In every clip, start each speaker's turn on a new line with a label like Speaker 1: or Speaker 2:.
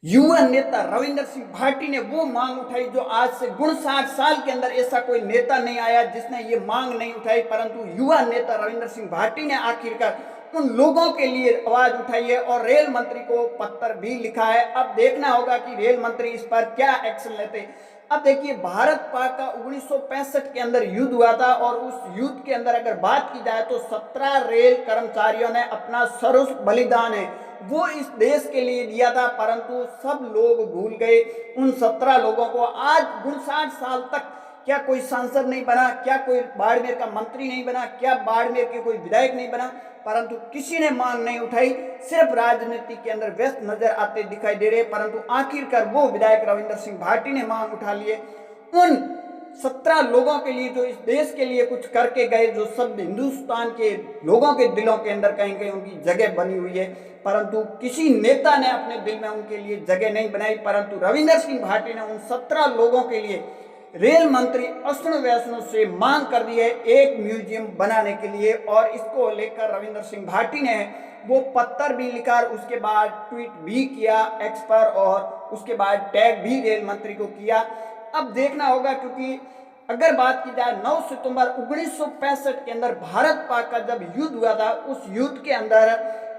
Speaker 1: युवा नेता रविंद्र सिंह भाटी ने वो मांग उठाई जो आज से 59 साल के अंदर ऐसा कोई नेता नहीं आया जिसने ये मांग नहीं उठाई, परंतु युवा नेता रविंद्र सिंह भाटी ने आखिरकार उन लोगों के लिए आवाज उठाई है और रेल मंत्री को पत्र भी लिखा है। अब देखना होगा कि रेल मंत्री इस पर क्या एक्शन लेते। अब देखिए, भारत पाक का 1965 के अंदर युद्ध हुआ था और उस युद्ध के अंदर अगर बात की जाए तो 17 रेल कर्मचारियों ने अपना सर्वस्व बलिदान है वो इस देश के लिए दिया था, परंतु सब लोग भूल गए उन 17 लोगों को। आज 59 साल तक क्या कोई सांसद नहीं बना, क्या कोई बाड़मेर का मंत्री नहीं बना, क्या बाड़मेर के कोई विधायक नहीं बना, परंतु किसी ने मांग नहीं उठाई। सिर्फ राजनीति के अंदर व्यस्त नजर आते दिखाई दे रहे, परंतु आखिरकार वो विधायक रविंद्र सिंह भाटी ने मांग उठा लिए। उन 17 लोगों के लिए जो इस देश के लिए कुछ करके गए, जो सब हिंदुस्तान के लोगों के दिलों के अंदर कहीं कहीं उनकी जगह बनी हुई है, परंतु किसी नेता ने अपने दिल में उनके लिए जगह नहीं बनाई। परंतु रविंद्र सिंह भाटी ने उन 17 लोगों के लिए रेल मंत्री अश्विनी वैष्णव से मांग कर दी है एक म्यूजियम बनाने के लिए, और इसको लेकर रविंद्र सिंह भाटी ने वो पत्र भी लिखा, उसके बाद ट्वीट भी किया एक्स पर, और उसके बाद टैग भी रेल मंत्री को किया। अब देखना होगा, क्योंकि अगर बात की जाए 9 सितंबर 1965 के अंदर भारत पाक का जब युद्ध हुआ था, उस युद्ध के अंदर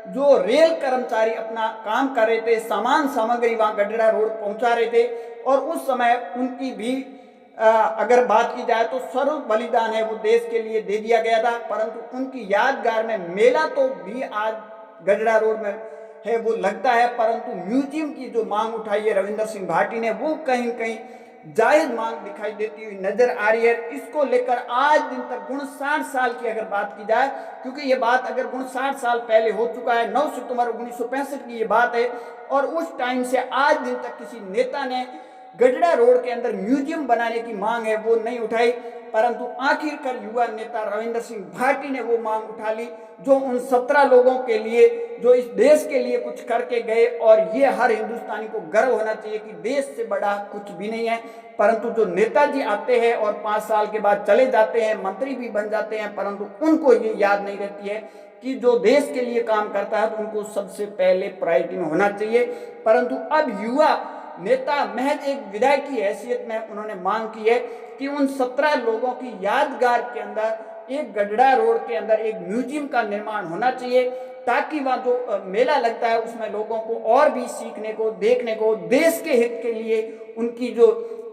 Speaker 1: जो रेल कर्मचारी अपना काम कर रहे थे, सामान सामग्री वहां गडरा रोड पहुंचा रहे थे, और उस समय उनकी भी अगर बात की जाए तो सर्व बलिदान है वो देश के लिए दे दिया गया था। परंतु उनकी यादगार में मेला तो भी आज गडरा रोड में है वो लगता है, परंतु म्यूजियम की जो मांग उठाई है रविंद्र सिंह भाटी ने वो कहीं कहीं जायज मांग दिखाई देती हुई नजर आ रही है। इसको लेकर आज दिन तक 59 साल की अगर बात की जाए, क्योंकि ये बात अगर 59 साल पहले हो चुका है, 9 सितंबर 1965 की ये बात है, और उस टाइम से आज दिन तक किसी नेता ने गडरा रोड के अंदर म्यूजियम बनाने की मांग है वो नहीं उठाई। परंतु आखिरकार युवा नेता रविंद्र सिंह भाटी ने वो मांग उठा ली, जो उन 17 लोगों के लिए जो इस देश के लिए कुछ करके गए, और ये हर हिंदुस्तानी को गर्व होना चाहिए कि देश से बड़ा कुछ भी नहीं है। परंतु जो नेताजी आते हैं और 5 साल के बाद चले जाते हैं, मंत्री भी बन जाते हैं, परंतु उनको ये याद नहीं रहती है कि जो देश के लिए काम करता है तो उनको सबसे पहले प्रायोरिटी में होना चाहिए। परंतु अब युवा नेता महज एक विधायक की हैसियत में उन्होंने मांग की है कि उन 17 लोगों की यादगार के अंदर एक गडरा रोड के अंदर एक म्यूजियम का निर्माण होना चाहिए, ताकि वहाँ जो मेला लगता है उसमें लोगों को और भी सीखने को, देखने को, देश के हित के लिए उनकी जो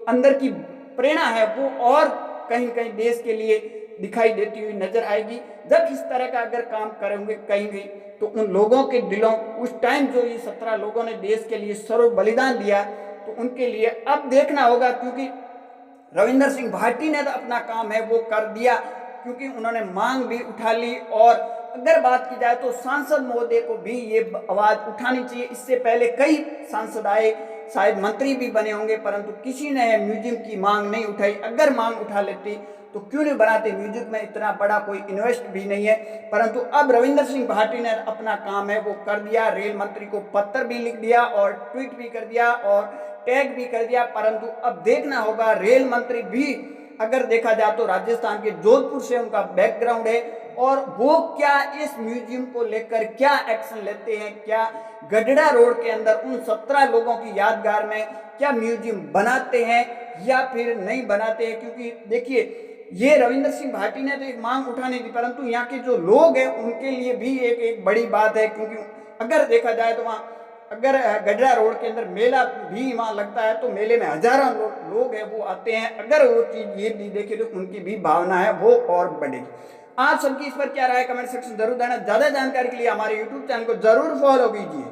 Speaker 1: अंदर की प्रेरणा है वो और कहीं कहीं देश के लिए दिखाई देती हुई नजर आएगी। जब इस तरह का अगर काम करेंगे कहीं तो उन लोगों के दिलों, उस टाइम जो ये 17 लोगों ने देश के लिए सर्व बलिदान दिया, तो उनके लिए अब देखना होगा, क्योंकि रविंद्र सिंह भाटी ने तो अपना काम है वो कर दिया, क्योंकि उन्होंने मांग भी उठा ली। और अगर बात की जाए तो सांसद महोदय को भी ये आवाज उठानी चाहिए। इससे पहले कई सांसद आए, शायद मंत्री भी बने होंगे, परंतु किसी ने म्यूजियम की मांग नहीं उठाई। अगर मांग उठा लेती तो क्यों नहीं बनाते, म्यूजिक में इतना बड़ा कोई इन्वेस्ट भी नहीं है। परंतु अब रविंद्र सिंह भाटी ने अपना काम है वो कर दिया, रेल मंत्री को पत्र भी लिख दिया और ट्वीट भी कर दिया और टैग भी कर दिया। परंतु अब देखना होगा, रेल मंत्री भी अगर देखा जाए तो राजस्थान के जोधपुर से उनका बैकग्राउंड है, और वो क्या इस म्यूजियम को लेकर क्या एक्शन लेते हैं, क्या गडरा रोड के अंदर उन 17 लोगों की यादगार में क्या म्यूजियम बनाते हैं या फिर नहीं बनाते हैं। क्योंकि देखिए, ये रविंद्र सिंह भाटी ने तो एक मांग उठाने दी, परंतु यहाँ के जो लोग हैं उनके लिए भी एक बड़ी बात है। क्योंकि अगर देखा जाए तो वहाँ अगर गडरा रोड के अंदर मेला भी वहाँ लगता है तो मेले में हजारों लोग हैं वो आते हैं। अगर वो चीज ये भी देखे तो उनकी भी भावना है वो और बढ़ेगी। आप सबकी इस पर क्या राय, कमेंट सेक्शन जरूर देना। ज्यादा जानकारी के लिए हमारे यूट्यूब चैनल को जरूर फॉलो कीजिए।